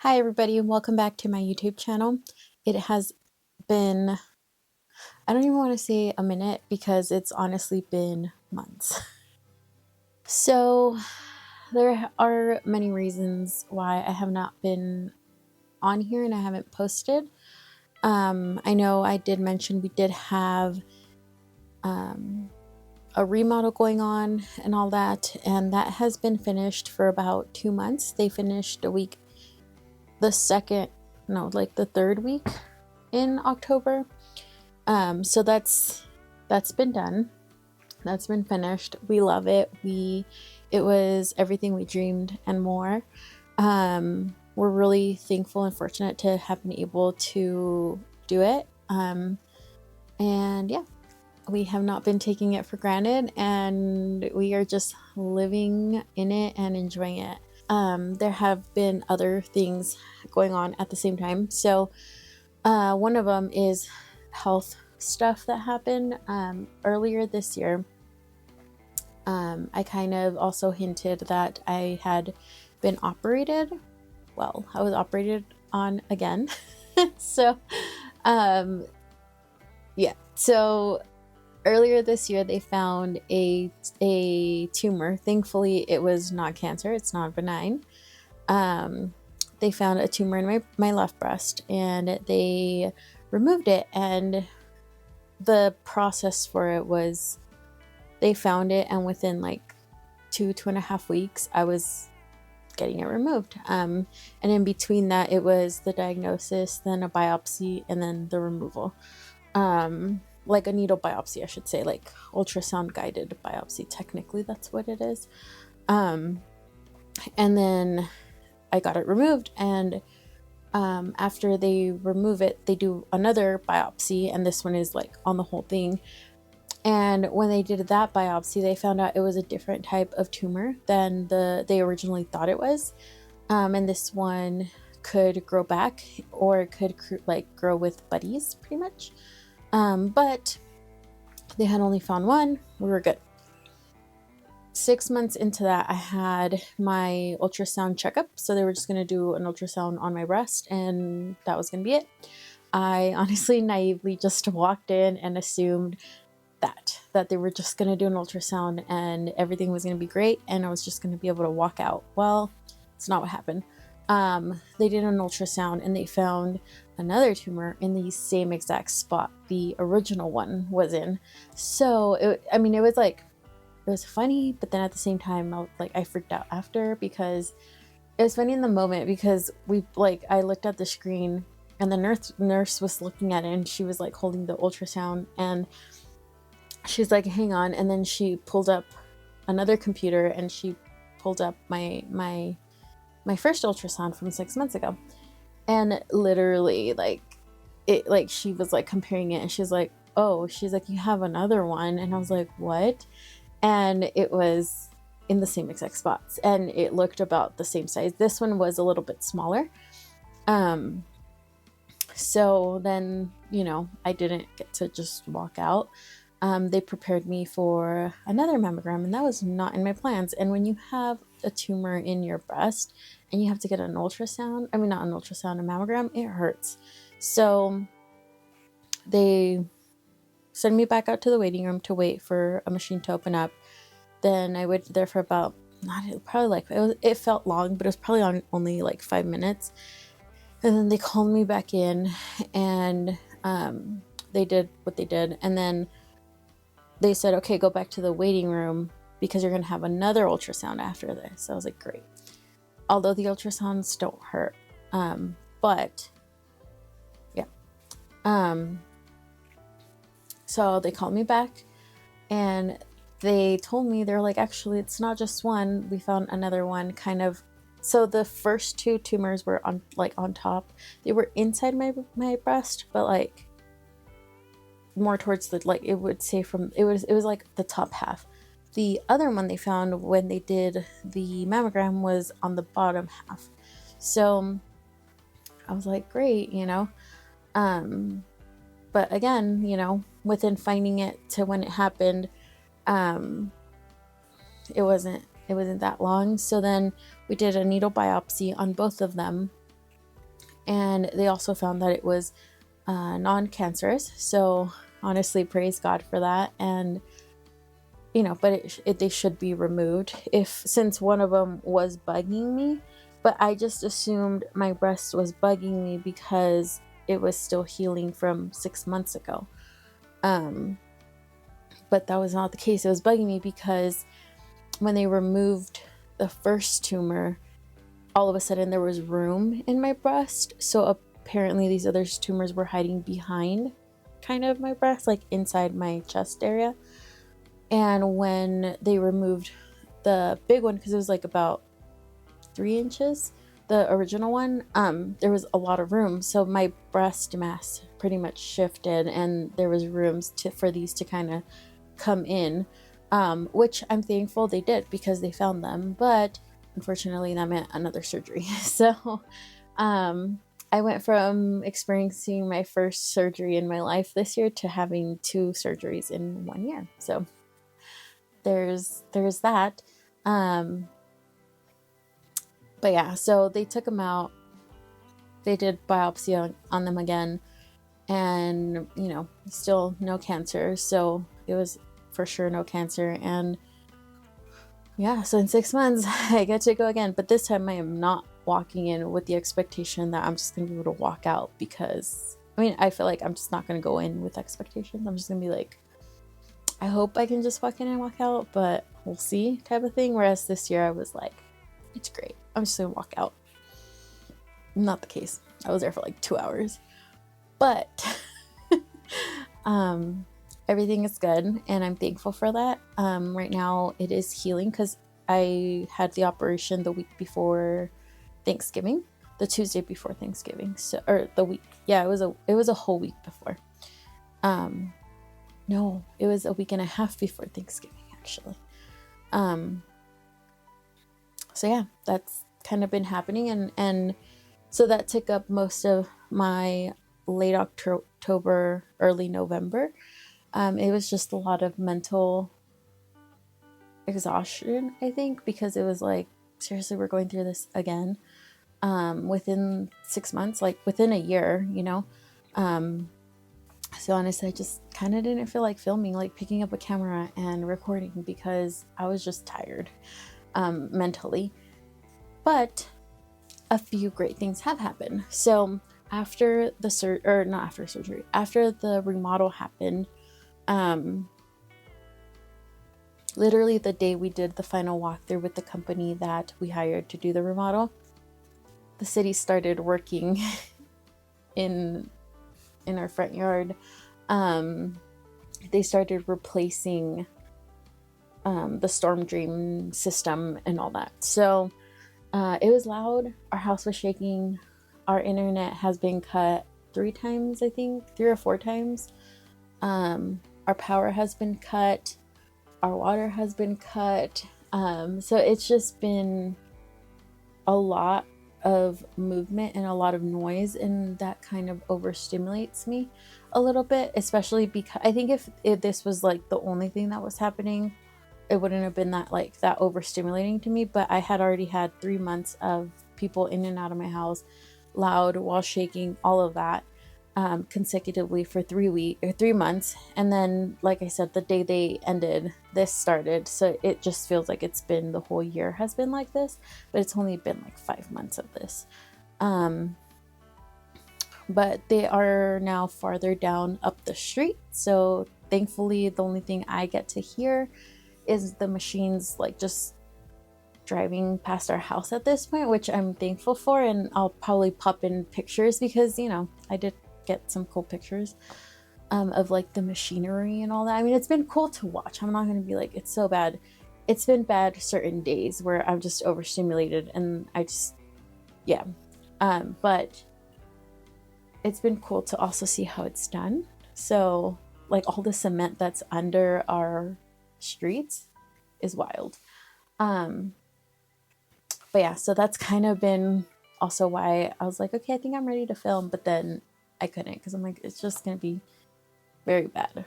Hi everybody, and welcome back to my YouTube channel. It has been, I don't even want to say a minute because it's honestly been months. So there are many reasons why I have not been on here and I haven't posted. I know I did mention we did have a remodel going on and all that, and that has been finished for about 2 months. They finished the third week in October. So that's been done. That's been finished. We love it. It was everything we dreamed and more. We're really thankful and fortunate to have been able to do it. And yeah, we have not been taking it for granted, and we are just living in it and enjoying it. There have been other things going on at the same time. So one of them is health stuff that happened earlier this year. I kind of also hinted that I had been operated. Well, I was operated on again. So yeah, so earlier this year they found a tumor. Thankfully it was not cancer, it's not benign. They found a tumor in my left breast, and they removed it, and the process for it was they found it, and within like 2.5 weeks I was getting it removed. And in between that it was the diagnosis, then a biopsy, and then the removal. Like a needle biopsy, I should say, like ultrasound guided biopsy. Technically that's what it is. And then I got it removed, and after they remove it they do another biopsy, and this one is like on the whole thing. And when they did that biopsy they found out it was a different type of tumor than they originally thought it was. And this one could grow back, or it could grow with buddies pretty much. But they had only found one. We were good. 6 months into that, I had my ultrasound checkup. So they were just going to do an ultrasound on my breast, and that was going to be it. I honestly naively just walked in and assumed that they were just going to do an ultrasound and everything was going to be great and I was just going to be able to walk out. Well, it's not what happened. They did an ultrasound and they found another tumor in the same exact spot the original one was in. So it was funny, but then at the same time I freaked out after, because it was funny in the moment because I looked at the screen and the nurse was looking at it, and she was like holding the ultrasound, and she's like, hang on, and then she pulled up another computer and she pulled up my first ultrasound from 6 months ago, and literally she was like comparing it, and she's like, oh, she's like, you have another one, and I was like, what? And it was in the same exact spots, and it looked about the same size. This one was a little bit smaller. So then, I didn't get to just walk out. They prepared me for another mammogram, and that was not in my plans. And when you have a tumor in your breast and you have to get an ultrasound, a mammogram, it hurts. So they sent me back out to the waiting room to wait for a machine to open up. Then I waited there for about, it felt long, but it was probably only like 5 minutes. And then they called me back in, and they did what they did. And then they said, okay, go back to the waiting room because you're going to have another ultrasound after this. So I was like, great. Although the ultrasounds don't hurt. But yeah. So they called me back, and they told me, they're like, actually, it's not just one. We found another one kind of. So the first 2 tumors were on top. They were inside my breast, but more towards it would say it was like the top half. The other one they found when they did the mammogram was on the bottom half. So I was like, great, but again, within finding it to when it happened, it wasn't that long. So then we did a needle biopsy on both of them, And they also found that it was non-cancerous. So honestly, praise God for that. And but they should be removed since one of them was bugging me. But I just assumed my breast was bugging me because it was still healing from 6 months ago. But that was not the case. It was bugging me because when they removed the first tumor, all of a sudden there was room in my breast. So apparently these other tumors were hiding behind kind of my breast, like inside my chest area. And when they removed the big one, because it was like about 3 inches, the original one, there was a lot of room. So my breast mass pretty much shifted, and there was rooms for these to kind of come in, which I'm thankful they did because they found them. But unfortunately, that meant another surgery. So I went from experiencing my first surgery in my life this year to having 2 surgeries in 1 year. So there's that. But yeah, so they took them out. They did biopsy on them again, and still no cancer. So it was for sure no cancer. And yeah, so in 6 months I get to go again, but this time I am not walking in with the expectation that I'm just gonna be able to walk out, because I feel like I'm just not gonna go in with expectations. I'm just gonna be like, I hope I can just walk in and walk out, but we'll see, type of thing. Whereas this year I was like, it's great, I'm just gonna walk out. Not the case. I was there for like 2 hours, but everything is good, and I'm thankful for that. Right now it is healing because I had the operation the week before Thanksgiving, the Tuesday before Thanksgiving. So, or the week, yeah, it was a whole week before. No, it was a week and a half before Thanksgiving, actually. So yeah, that's kind of been happening, and so that took up most of my late October, early November. It was just a lot of mental exhaustion, I think, because it was like, seriously, we're going through this again, within 6 months, like within a year, so honestly, I just kind of didn't feel like filming, like picking up a camera and recording, because I was just tired, mentally. But a few great things have happened. So after the after the remodel happened, literally the day we did the final walkthrough with the company that we hired to do the remodel, the city started working in our front yard. They started replacing the storm drain system and all that. So it was loud. Our house was shaking. Our internet has been cut 3 times, I think, 3 or 4 times. Our power has been cut. Our water has been cut. So it's just been a lot of movement and a lot of noise, and that kind of overstimulates me a little bit, especially because I think if this was like the only thing that was happening, it wouldn't have been that overstimulating to me. But I had already had 3 months of people in and out of my house, loud, while shaking, all of that, consecutively for 3 months. And then, like I said, the day they ended, this started. So it just feels like it's been the whole year has been like this, but it's only been like 5 months of this. But they are now farther down up the street. So thankfully, the only thing I get to hear is the machines like just driving past our house at this point, which I'm thankful for. And I'll probably pop in pictures because, I did get some cool pictures of like the machinery and all that. It's been cool to watch. I'm not going to be like, it's so bad. It's been bad certain days where I'm just overstimulated and I just, yeah. But it's been cool to also see how it's done. So like all the cement that's under our streets is wild. But yeah, so that's kind of been also why I was like, okay, I think I'm ready to film, but then I couldn't, because I'm like, it's just gonna be very bad,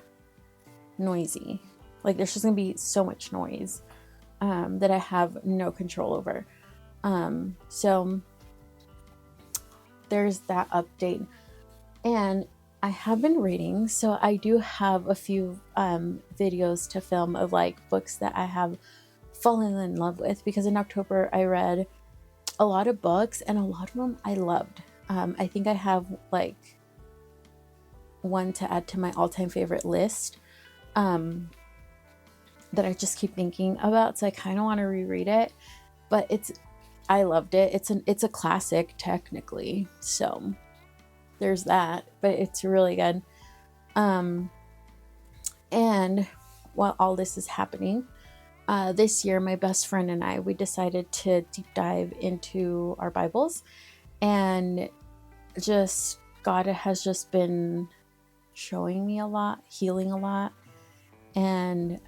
noisy. Like there's just gonna be so much noise that I have no control over. So there's that update. And I have been reading, so I do have a few videos to film of like books that I have fallen in love with, because in October I read a lot of books and a lot of them I loved. I think I have like one to add to my all-time favorite list that I just keep thinking about, so I kind of want to reread it, but I loved it. It's a classic technically, so there's that, but it's really good. And while all this is happening, this year my best friend and I, we decided to deep dive into our Bibles, and just God has just been showing me a lot, healing a lot, and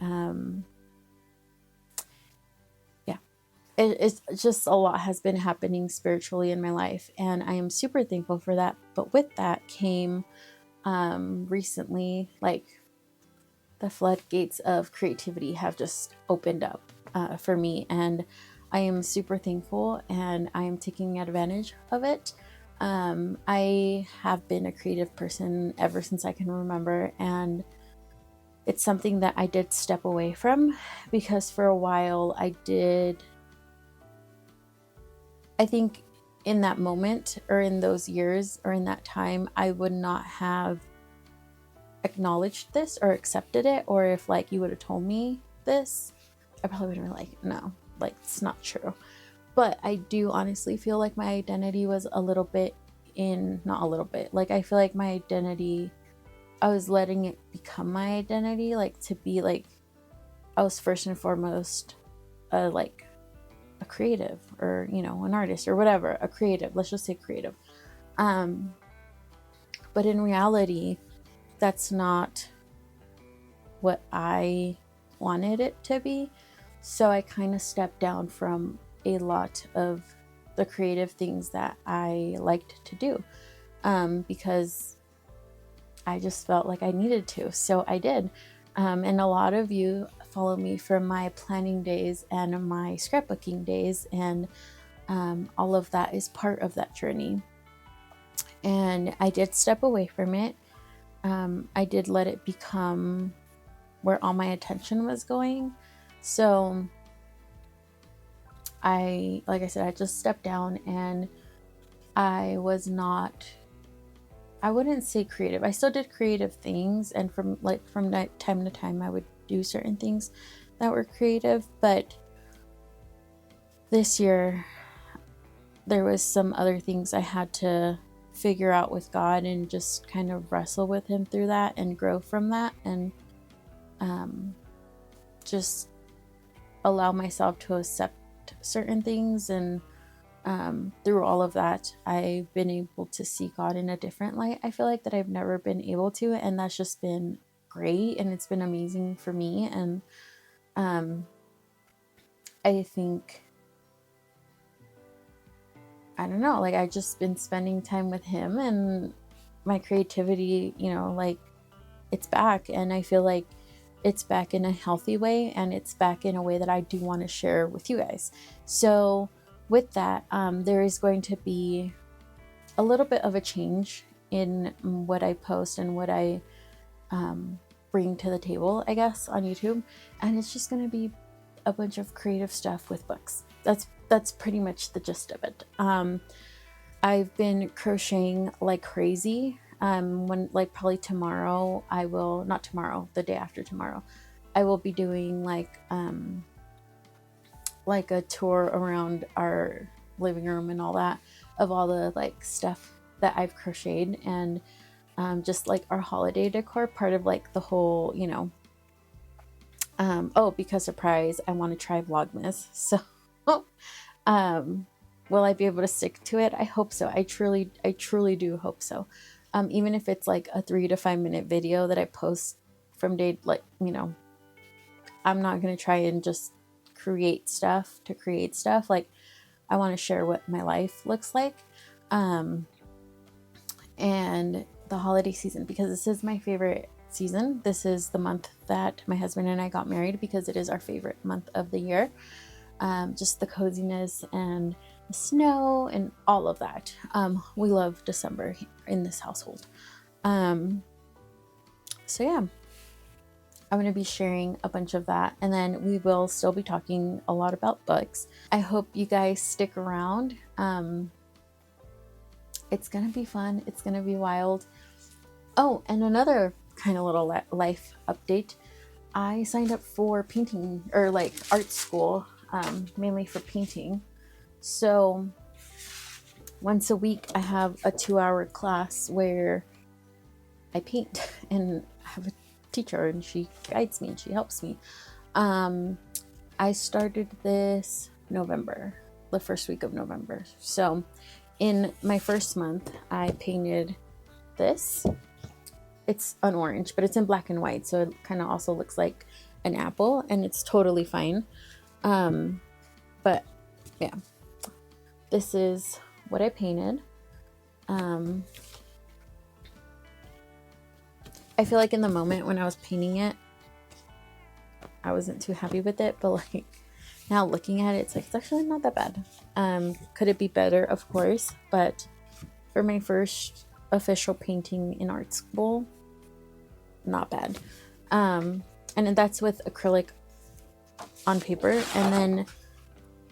it's just a lot has been happening spiritually in my life, and I am super thankful for that. But with that came recently, like, the floodgates of creativity have just opened up for me, and I am super thankful, and I am taking advantage of it. I have been a creative person ever since I can remember, and it's something that I did step away from, because for a while I think in that moment, or in those years, or in that time, I would not have acknowledged this or accepted it. Or if like you would have told me this, I probably would have been like, no, like it's not true. But I do honestly feel like my identity was a little bit not a little bit, like I feel like my identity, I was letting it become my identity, like to be like, I was first and foremost like a creative, or an artist, or whatever, a creative, let's just say creative. But in reality, that's not what I wanted it to be. So I kind of stepped down from a lot of the creative things that I liked to do, because I just felt like I needed to. So I did. And a lot of you follow me from my planning days and my scrapbooking days, and all of that is part of that journey. And I did step away from it. I did let it become where all my attention was going. So like I said, I just stepped down, and I was not, I wouldn't say creative. I still did creative things, and from time to time I would do certain things that were creative. But this year there was some other things I had to figure out with God, and just kind of wrestle with him through that and grow from that, and just allow myself to accept certain things. And through all of that, I've been able to see God in a different light, I feel like, that I've never been able to, and that's just been great, and it's been amazing for me. And I think, I don't know, like, I've just been spending time with him, and my creativity, like, it's back, and I feel like it's back in a healthy way, and it's back in a way that I do want to share with you guys. So with that, there is going to be a little bit of a change in what I post and what I bring to the table, I guess, on YouTube. And it's just going to be a bunch of creative stuff with books. That's pretty much the gist of it. I've been crocheting like crazy. When, like, probably tomorrow, not tomorrow, the day after tomorrow, I will be doing like a tour around our living room and all that, of all the like stuff that I've crocheted, and just like our holiday decor, part of like the whole, because surprise, I want to try Vlogmas. So will I be able to stick to it? I hope so. I truly do hope so. Even if it's like a 3 to 5 minute video that I post from day, like, I'm not going to try and just create stuff to create stuff. Like, I want to share what my life looks like. And the holiday season, because this is my favorite season. This is the month that my husband and I got married, because it is our favorite month of the year. Just the coziness and the snow and all of that. We love December in this household. So yeah, I'm going to be sharing a bunch of that, and then we will still be talking a lot about books. I hope you guys stick around. It's going to be fun. It's going to be wild. Oh, and another kind of little life update. I signed up for painting, or like art school, mainly for painting. So once a week I have a 2-hour class where I paint, and I have a teacher, and she guides me and she helps me. I started this November, the first week of November. So in my first month, I painted this. It's an orange, but it's in black and white, so it kind of also looks like an apple, and it's totally fine. But yeah, this is what I painted. I feel like in the moment when I was painting it, I wasn't too happy with it, but like now looking at it, it's like, it's actually not that bad. Could it be better? Of course, but for my first official painting in art school, not bad. And that's with acrylic on paper. And then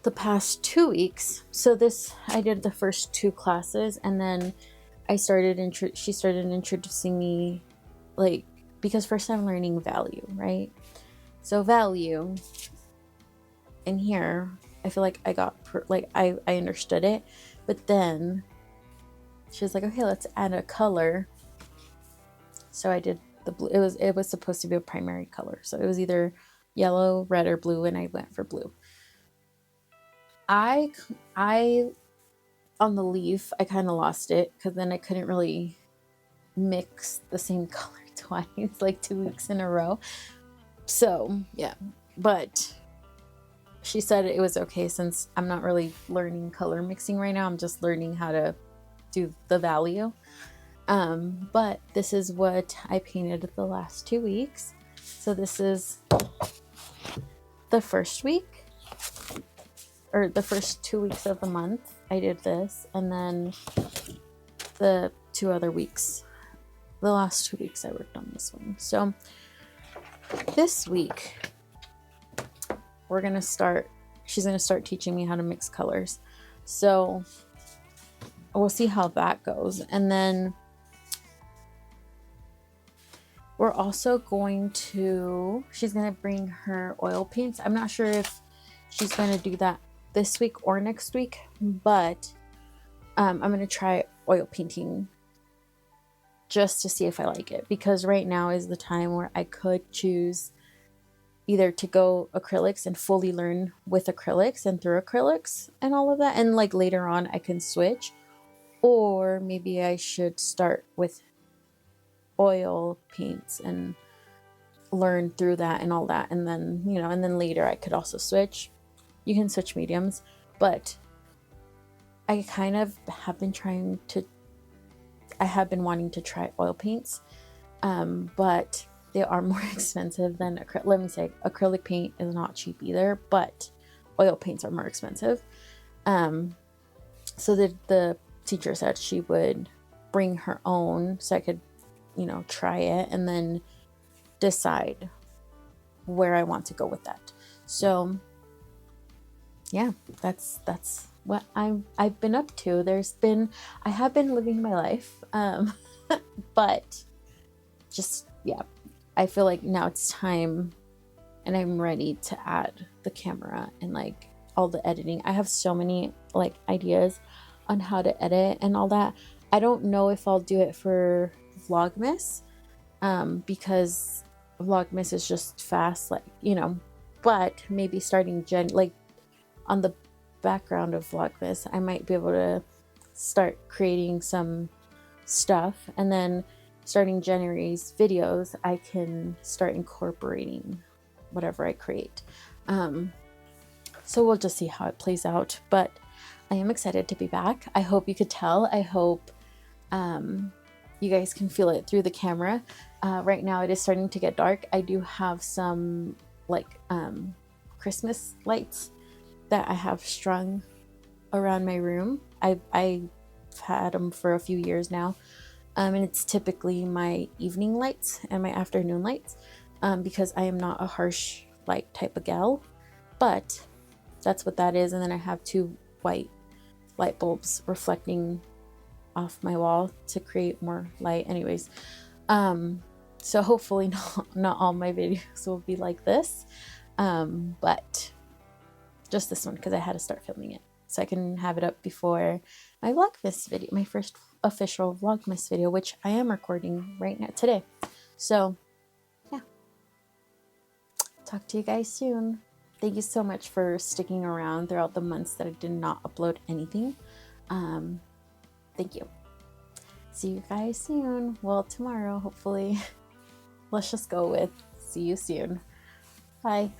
the past 2 weeks, so this, I did the first 2 classes, and then I started, she started introducing me, like, because first I'm learning value, right? So value in here, I feel like I got, I understood it, but then she was like, okay, let's add a color. So I did the blue. It was supposed to be a primary color. So it was either yellow, red, or blue, and I went for blue. I on the leaf, I kind of lost it, because then I couldn't really mix the same color twice, like 2 weeks in a row. So yeah, but she said it was okay, since I'm not really learning color mixing right now. I'm just learning how to do the value. But this is what I painted the last 2 weeks. So this is the first week, or the first 2 weeks of the month. I did this, and then the 2 other weeks, the last 2 weeks, I worked on this one. So this week we're gonna start, she's gonna start teaching me how to mix colors. So we'll see how that goes. And then we're also going to, she's going to bring her oil paints. I'm not sure if she's going to do that this week or next week, but I'm going to try oil painting just to see if I like it, because right now is the time where I could choose either to go acrylics and fully learn with acrylics and through acrylics and all of that, and like later on I can switch, or maybe I should start with oil paints and learn through that and all that, and then, you know, and then later I could also switch. You can switch mediums, but I kind of have been I have been wanting to try oil paints, but they are more expensive than let me say, acrylic paint is not cheap either, but oil paints are more expensive. So the teacher said she would bring her own, so I could, you know, try it and then decide where I want to go with that. So yeah, that's what I've been up to. I have been living my life, but just, yeah, I feel like now it's time, and I'm ready to add the camera and like all the editing. I have so many like ideas on how to edit and all that. I don't know if I'll do it for Vlogmas, because Vlogmas is just fast, like, you know, but maybe starting like on the background of Vlogmas, I might be able to start creating some stuff, and then starting January's videos, I can start incorporating whatever I create. So we'll just see how it plays out, but I am excited to be back. I hope you could tell. I hope you guys can feel it through the camera. Right now it is starting to get dark. I do have some like Christmas lights that I have strung around my room. I've had them for a few years now, and it's typically my evening lights and my afternoon lights, because I am not a harsh light type of gal, but that's what that is. And then I have two white light bulbs reflecting off my wall to create more light. Anyways, so hopefully not all my videos will be like this, but just this one because I had to start filming it so I can have it up before my Vlogmas video, my first official Vlogmas video, which I am recording right now today. So yeah, talk to you guys soon. Thank you so much for sticking around throughout the months that I did not upload anything. Thank you. See you guys soon. Well, tomorrow, hopefully. Let's just go with see you soon. Bye.